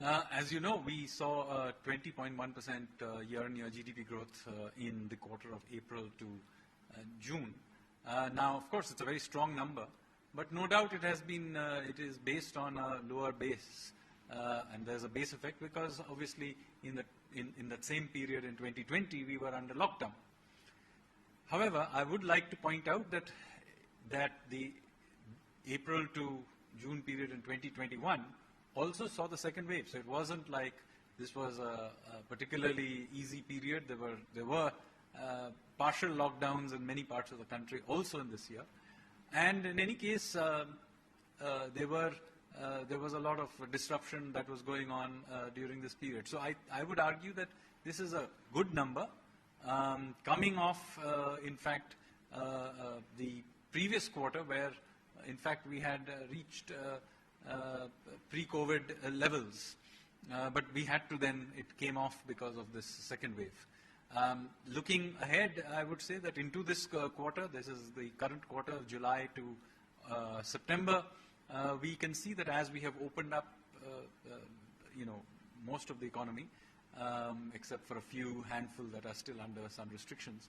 As you know, we saw 20.1% year-on-year GDP growth in the quarter of April to June. Now, of course, it's a very strong number, but no doubt it is based on a lower base, and there's a base effect because obviously in that same period in 2020 we were under lockdown. However, I would like to point out that the April to June period in 2021 also saw the second wave. So it wasn't like this was a particularly easy period. There were partial lockdowns in many parts of the country also in this year. And in any case, there was a lot of disruption that was going on during this period. So I would argue that this is a good number, coming off, in fact, the previous quarter where, in fact, we had reached pre-COVID levels, but we had to then, it came off because of this second wave. Looking ahead, I would say that into this quarter, this is the current quarter of July to September, we can see that as we have opened up, most of the economy, except for a few handful that are still under some restrictions,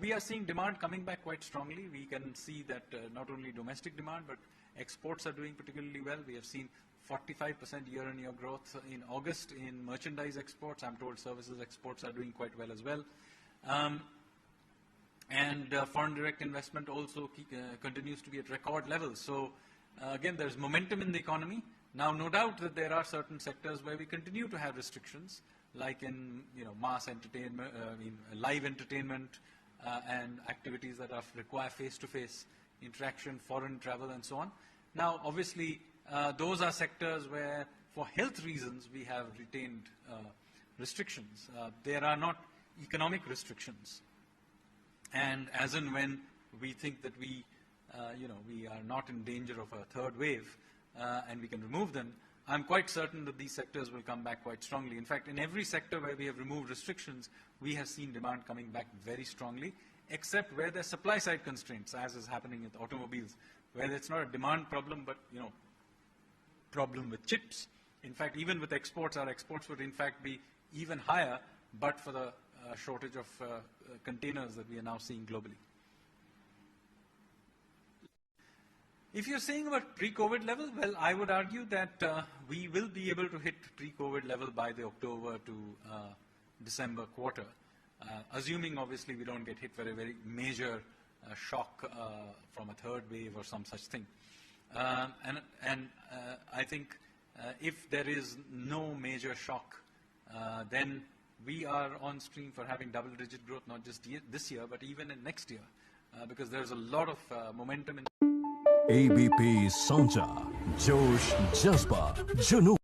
we are seeing demand coming back quite strongly. We can see that not only domestic demand, but exports are doing particularly well. We have seen 45% year-on-year growth in August in merchandise exports. I'm told services exports are doing quite well as well. And foreign direct investment also continues to be at record levels. So again, there's momentum in the economy. Now, no doubt that there are certain sectors where we continue to have restrictions, like in mass entertainment, live entertainment, and activities that require face-to-face interaction, foreign travel, and so on. Now, obviously, those are sectors where, for health reasons, we have retained restrictions. There are not economic restrictions. And as and when we think that we are not in danger of a third wave, and we can remove them, I'm quite certain that these sectors will come back quite strongly. In fact, in every sector where we have removed restrictions, we have seen demand coming back very strongly, except where there's supply side constraints, as is happening with automobiles, where it's not a demand problem, but problem with chips. In fact, even with exports, our exports would in fact be even higher, but for the shortage of containers that we are now seeing globally. If you're saying about pre-COVID level, well, I would argue that we will be able to hit pre-COVID level by the October to December quarter, assuming obviously we don't get hit by a very major shock from a third wave or some such thing. And I think if there is no major shock, then we are on stream for having double-digit growth, not just this year, but even in next year, because there's a lot of momentum in ABP Sanjha, Josh Jazba, Junoo.